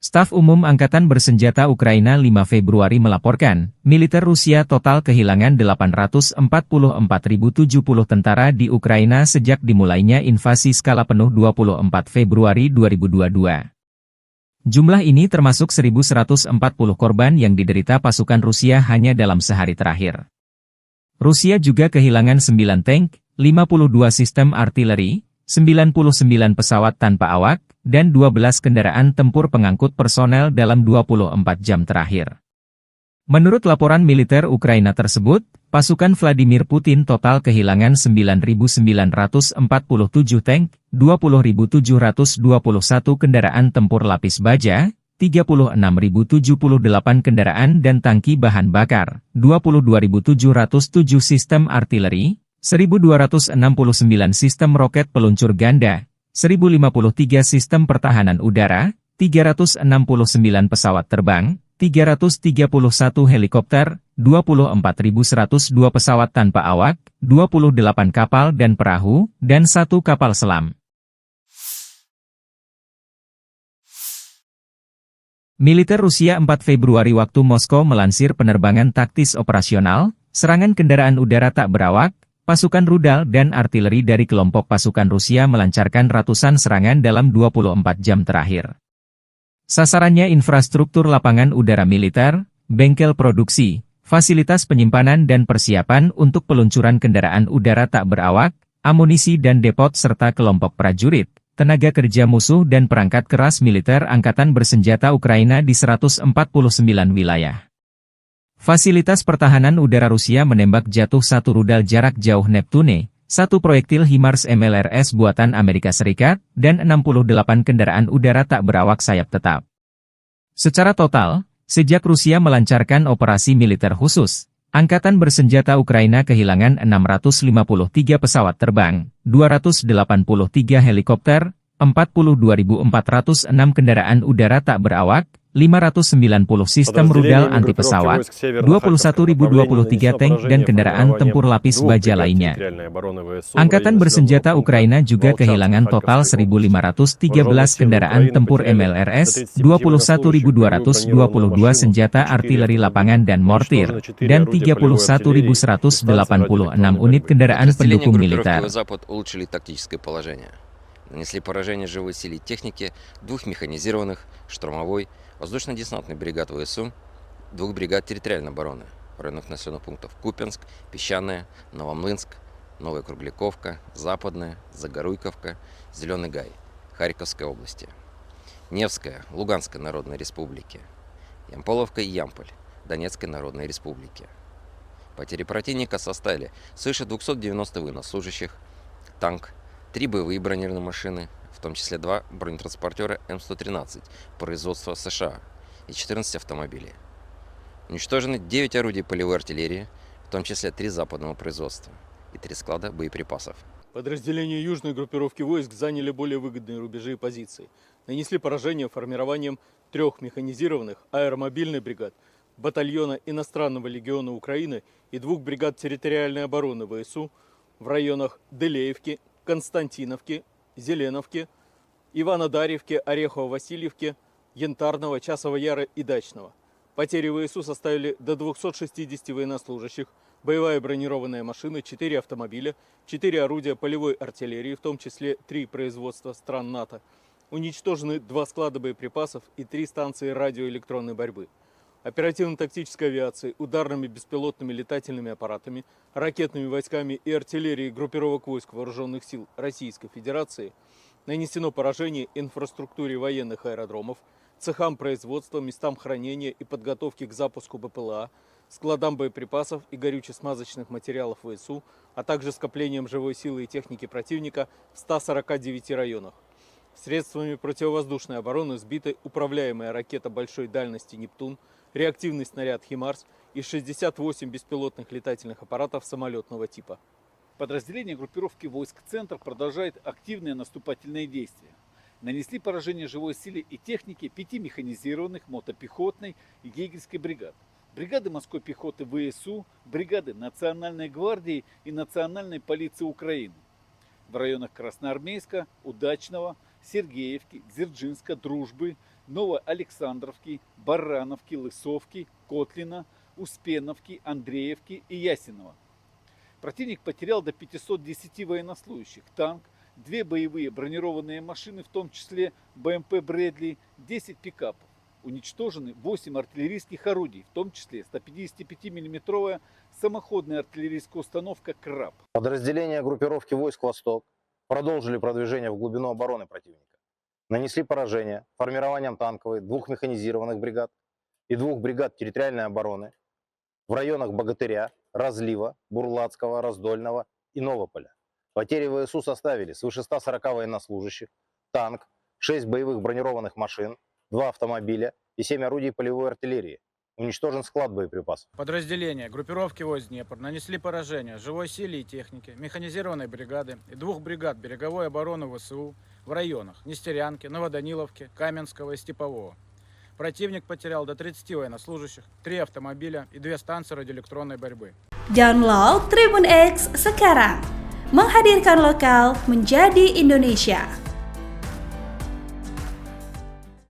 Staf Umum Angkatan Bersenjata Ukraina 5 Februari melaporkan, militer Rusia total kehilangan 844.070 tentara di Ukraina sejak dimulainya invasi skala penuh 24 Februari 2022. Jumlah ini termasuk 1.140 korban yang diderita pasukan Rusia hanya dalam sehari terakhir. Rusia juga kehilangan 9 tank, 52 sistem artileri, 99 pesawat tanpa awak, dan 12 kendaraan tempur pengangkut personel dalam 24 jam terakhir. Menurut laporan militer Ukraina tersebut, pasukan Vladimir Putin total kehilangan 9.947 tank, 20.721 kendaraan tempur lapis baja, 36.078 kendaraan dan tangki bahan bakar, 22.707 sistem artileri, 1.269 sistem roket peluncur ganda, 1.053 sistem pertahanan udara, 369 pesawat terbang, 331 helikopter, 24.102 pesawat tanpa awak, 28 kapal dan perahu, dan 1 kapal selam. Militer Rusia 4 Februari waktu Moskow melansir penerbangan taktis operasional, serangan kendaraan udara tak berawak, pasukan rudal dan artileri dari kelompok pasukan Rusia melancarkan ratusan serangan dalam 24 jam terakhir. Sasarannya infrastruktur lapangan udara militer, bengkel produksi, fasilitas penyimpanan dan persiapan untuk peluncuran kendaraan udara tak berawak, amunisi dan depot serta kelompok prajurit, tenaga kerja musuh dan perangkat keras militer Angkatan Bersenjata Ukraina di 149 wilayah. Fasilitas pertahanan udara Rusia menembak jatuh 1 rudal jarak jauh Neptune, 1 proyektil HIMARS MLRS buatan Amerika Serikat, dan 68 kendaraan udara tak berawak sayap tetap. Secara total, sejak Rusia melancarkan operasi militer khusus, Angkatan Bersenjata Ukraina kehilangan 653 pesawat terbang, 283 helikopter, 42.406 kendaraan udara tak berawak, 590 sistem rudal anti-pesawat, 21.023 tank dan kendaraan tempur lapis baja lainnya. Angkatan Bersenjata Ukraina juga kehilangan total 1.513 kendaraan tempur MLRS, 21.222 senjata artileri lapangan dan mortir, dan 31.186 unit kendaraan pendukung militer. Нанесли поражение живой силе техники 2 механизированных, штурмовой, воздушно-десантный бригад ВСУ, 2 бригад территориальной обороны районных населенных пунктов Купянск, Песчаное, Новомлынск, Новая Кругляковка, Западная, Загоруйковка, Зеленый Гай, Харьковской области, Невская, Луганской Народной Республики, Ямполовка и Ямполь, Донецкой Народной Республики. Потери противника составили свыше 290 военнослужащих, танк, 3 боевые бронированные машины, в том числе 2 бронетранспортера М113 производства США и 14 автомобилей. Уничтожены 9 орудий полевой артиллерии, в том числе 3 западного производства и 3 склада боеприпасов. Подразделения южной группировки войск заняли более выгодные рубежи и позиции. Нанесли поражение формированием 3 механизированных аэромобильных бригад, батальона иностранного легиона Украины и 2 бригад территориальной обороны ВСУ в районах Делеевки, Константиновки, Зеленовки, Иванодарьевки, Орехово-Васильевки, Янтарного, Часова Яра и Дачного. Потери ВСУ составили до 260 военнослужащих, боевая бронированная машина, 4 автомобиля, 4 орудия полевой артиллерии, в том числе 3 производства стран НАТО. Уничтожены 2 склада боеприпасов и 3 станции радиоэлектронной борьбы. Оперативно-тактической авиацией, ударными беспилотными летательными аппаратами, ракетными войсками и артиллерией группировок войск Вооруженных сил Российской Федерации нанесено поражение инфраструктуре военных аэродромов, цехам производства, местам хранения и подготовки к запуску БПЛА, складам боеприпасов и горюче-смазочных материалов ВСУ, а также скоплением живой силы и техники противника в 149 районах. Средствами противовоздушной обороны сбиты управляемая ракета большой дальности «Нептун», реактивный снаряд «Химарс» и 68 беспилотных летательных аппаратов самолетного типа. Подразделения группировки войск «Центр» продолжают активные наступательные действия. Нанесли поражение живой силе и технике 5 механизированных мотопехотной и гегельской бригад, бригады морской пехоты ВСУ, бригады Национальной гвардии и Национальной полиции Украины в районах Красноармейска, Удачного, Сергеевки, Дзержинска, Дружбы, Новоалександровки, Барановки, Лысовки, Котлина, Успеновки, Андреевки и Ясинова. Противник потерял до 510 военнослужащих, танк, 2 боевые бронированные машины, в том числе БМП «Брэдли», 10 пикапов. Уничтожены 8 артиллерийских орудий, в том числе 155-мм самоходная артиллерийская установка «Краб». Подразделения группировки войск «Восток» продолжили продвижение в глубину обороны противника. Нанесли поражение формированием танковой 2 механизированных бригад и 2 бригад территориальной обороны в районах Богатыря, Разлива, Бурлацкого, Раздольного и Новополя. Потери ВСУ составили свыше 140 военнослужащих, танк, 6 боевых бронированных машин, 2 автомобиля и 7 орудий полевой артиллерии. Уничтожен склад боеприпасов. Подразделения группировки войск Днепр нанесли поражение живой силе и технике, механизированной бригады и 2 бригад береговой обороны ВСУ в районах Нестерянки, Новоданиловки, Каменского и Степового. Противник потерял до 30 военнослужащих, 3 автомобиля и 2 станции радиоэлектронной борьбы. Download Tribun X sekarang, menghadirkan lokal menjadi Indonesia.